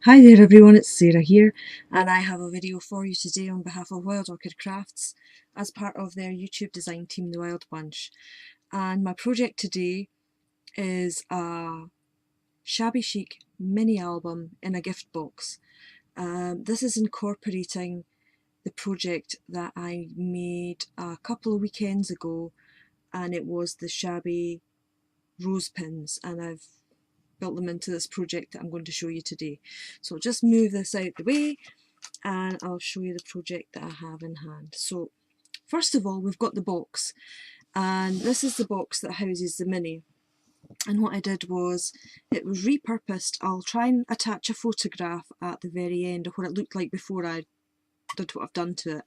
Hi there everyone, it's Sarah here, and I have a video for you today on behalf of Wild Orchid Crafts as part of their YouTube design team, The Wild Bunch. And my project today is a shabby chic mini album in a gift box. This is incorporating the project that I made a couple of weekends ago, and it was the shabby rose pins, and I've built them into this project that I'm going to show you today. So I'll just move this out the way and I'll show you the project that I have in hand. So first of all, we've got the box, and this is the box that houses the mini. And what I did was, it was repurposed. I'll try and attach a photograph at the very end of what it looked like before I did what I've done to it,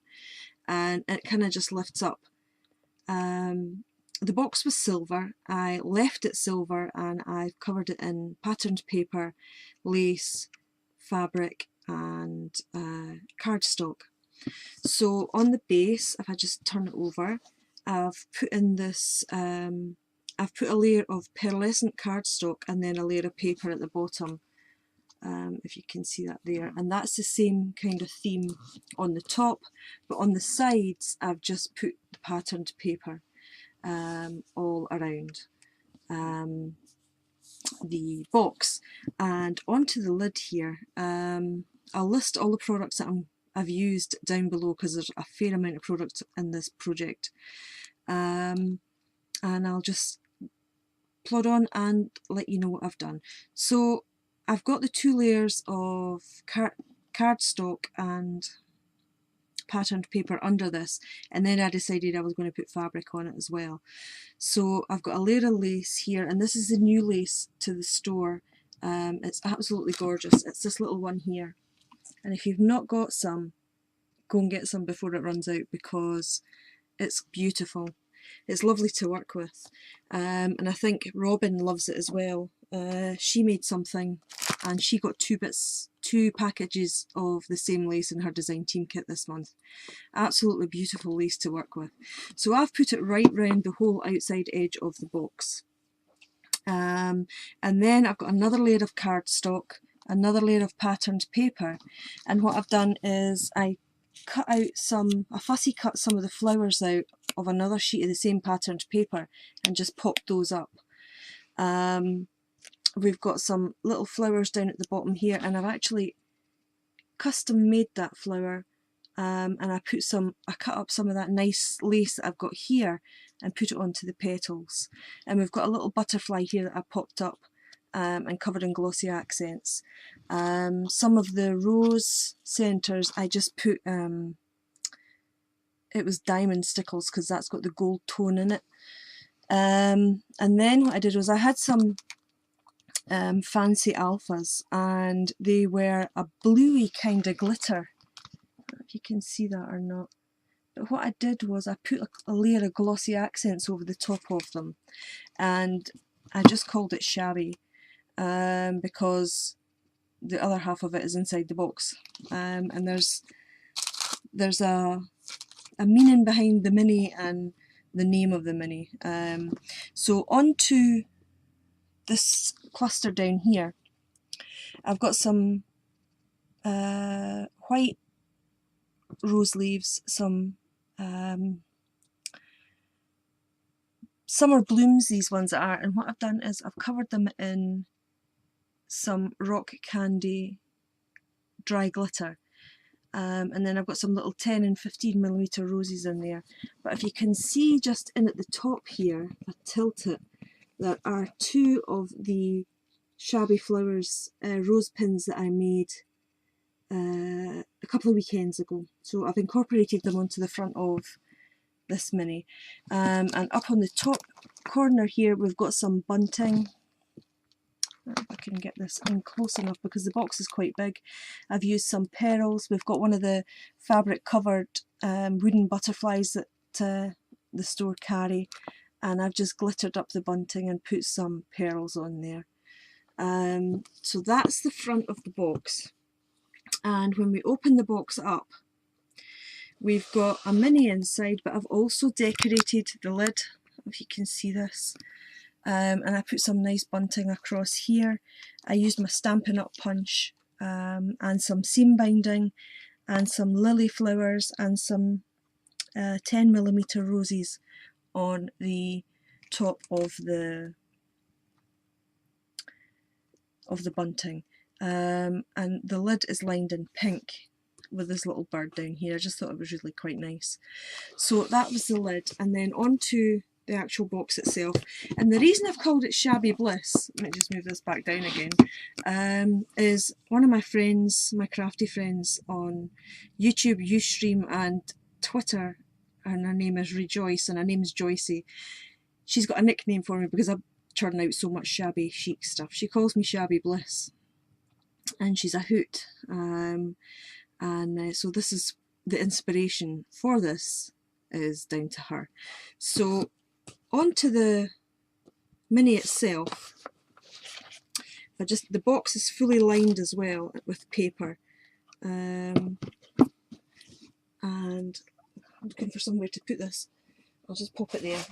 and it kind of just lifts up. The box was silver. I left it silver and I've covered it in patterned paper, lace, fabric and cardstock. So on the base, if I just turn it over, I've put in this, I've put a layer of pearlescent cardstock and then a layer of paper at the bottom, if you can see that there, and that's the same kind of theme on the top, but on the sides I've just put the patterned paper all around the box. And onto the lid here, I'll list all the products that I've used down below because there's a fair amount of products in this project, and I'll just plod on and let you know what I've done. So I've got the two layers of cardstock and patterned paper under this, and then I decided I was going to put fabric on it as well. So I've got a layer of lace here, and this is the new lace to the store. It's absolutely gorgeous. It's this little one here, and if you've not got some, go and get some before it runs out because it's beautiful. It's lovely to work with, and I think Robin loves it as well. She made something and she got two packages of the same lace in her design team kit this month. Absolutely beautiful lace to work with. So I've put it right round the whole outside edge of the box, and then I've got another layer of cardstock, another layer of patterned paper, and what I've done is I fussy cut some of the flowers out of another sheet of the same patterned paper and just popped those up. We've got some little flowers down at the bottom here, and I've actually custom made that flower, and I cut up some of that nice lace that I've got here and put it onto the petals. And we've got a little butterfly here that I popped up and covered in glossy accents. Some of the rose centres I just put, it was diamond stickles because that's got the gold tone in it. And then what I did was I had some fancy alphas, and they were a bluey kind of glitter. I don't know if you can see that or not. But what I did was I put a layer of glossy accents over the top of them, and I just called it Shabby because the other half of it is inside the box, and there's a meaning behind the mini and the name of the mini. So onto this cluster down here, I've got some white rose leaves, some summer blooms, these ones are, and what I've done is I've covered them in some rock candy dry glitter, and then I've got some little 10 and 15mm roses in there. But if you can see just in at the top here, if I tilt it, there are two of the Shabby Flowers rose pins that I made a couple of weekends ago. So I've incorporated them onto the front of this mini. And up on the top corner here we've got some bunting. If I can get this in close enough because the box is quite big. I've used some pearls. We've got one of the fabric covered wooden butterflies that the store carry, and I've just glittered up the bunting and put some pearls on there. So that's the front of the box, and when we open the box up we've got a mini inside, but I've also decorated the lid, if you can see this, and I put some nice bunting across here. I used my Stampin' Up punch and some seam binding and some lily flowers and some 10mm roses on the top of the bunting, and the lid is lined in pink with this little bird down here. I just thought it was really quite nice. So that was the lid, and then on to the actual box itself. And the reason I've called it Shabby Bliss, let me just move this back down again, is one of my friends, my crafty friends on YouTube, Ustream and Twitter, and her name is Rejoice and her name is Joycey. She's got a nickname for me because I churn out so much shabby chic stuff. She calls me Shabby Bliss and she's a hoot. So this is the inspiration for this is down to her. So onto the mini itself. The box is fully lined as well with paper, and I'm looking for somewhere to put this. I'll just pop it there.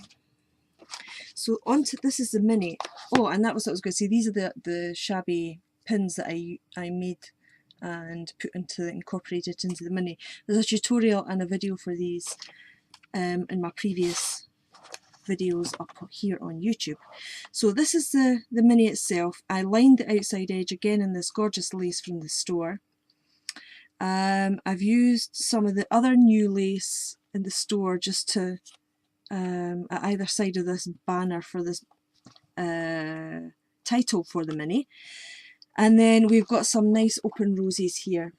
So this is the mini. Oh, and that was what I was going to say. These are the shabby pins that I made and incorporated into the mini. There's a tutorial and a video for these in my previous videos up here on YouTube. So this is the mini itself. I lined the outside edge again in this gorgeous lace from the store. I've used some of the other new lace in the store just to at either side of this banner for this title for the mini. And then we've got some nice open roses here,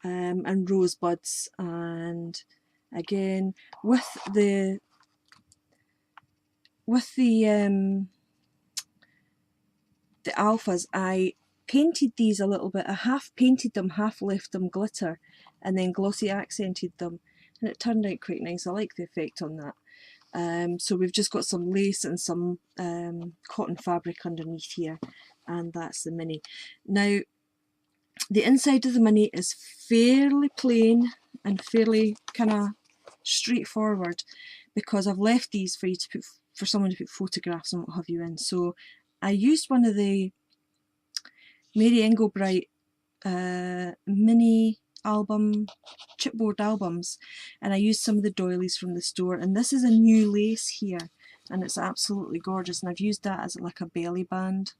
and rosebuds, and again with the alphas, I painted these a little bit. I half painted them, half left them glitter, and then glossy accented them, and it turned out quite nice. I like the effect on that. So we've just got some lace and some cotton fabric underneath here, and that's the mini. Now the inside of the mini is fairly plain and fairly kind of straightforward because I've left these for you to put, for someone to put photographs and what have you in. So I used one of the Mary Englebright mini album, chipboard albums, and I used some of the doilies from the store, and this is a new lace here and it's absolutely gorgeous, and I've used that as like a belly band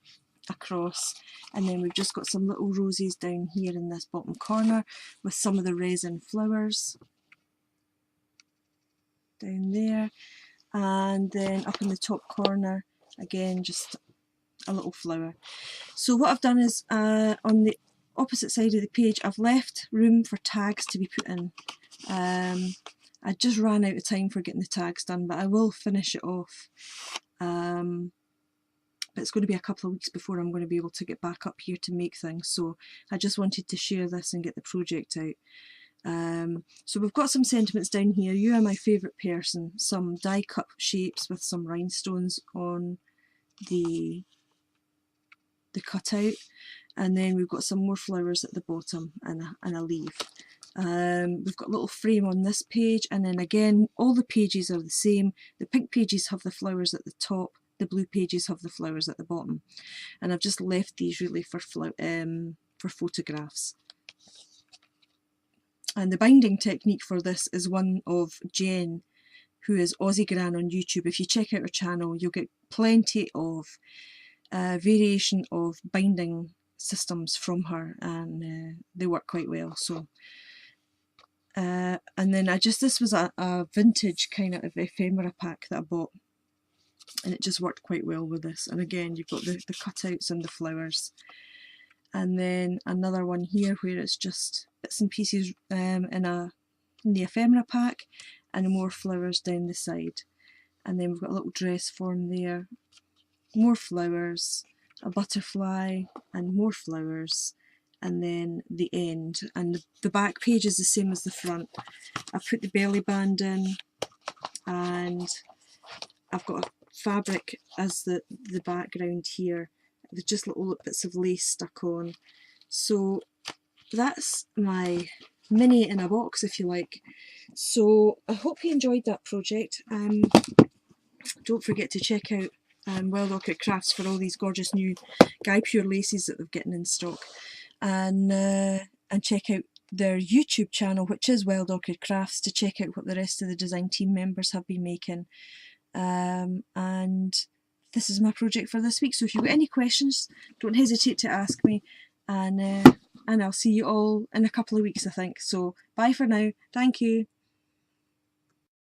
across, and then we've just got some little roses down here in this bottom corner with some of the resin flowers down there, and then up in the top corner again just a little flower. So what I've done is on the opposite side of the page I've left room for tags to be put in. I just ran out of time for getting the tags done, but I will finish it off. But it's going to be a couple of weeks before I'm going to be able to get back up here to make things, so I just wanted to share this and get the project out. So we've got some sentiments down here. You are my favourite person, some die cut shapes with some rhinestones on the cutout, and then we've got some more flowers at the bottom and a leaf. We've got a little frame on this page, and then again all the pages are the same. The pink pages have the flowers at the top, the blue pages have the flowers at the bottom, and I've just left these really for photographs. And the binding technique for this is one of Jen, who is Aussie Gran on YouTube. If you check out her channel you'll get plenty of variation of binding systems from her, and they work quite well. So and then this was a vintage kind of ephemera pack that I bought, and it just worked quite well with this. And again you've got the cutouts and the flowers, and then another one here where it's just bits and pieces in the ephemera pack, and more flowers down the side. And then we've got a little dress form there, more flowers, a butterfly, and more flowers, and then the end. And the back page is the same as the front. I've put the belly band in, and I've got a fabric as the background here with just little bits of lace stuck on. So that's my mini in a box, if you like. So I hope you enjoyed that project. Don't forget to check out Wild Orchid Crafts for all these gorgeous new GUIPURE laces that they've getting in stock. and check out their YouTube channel, which is Wild Orchid Crafts, to check out what the rest of the design team members have been making. And this is my project for this week, so if you've got any questions, don't hesitate to ask me, and I'll see you all in a couple of weeks, I think. So bye for now. Thank you.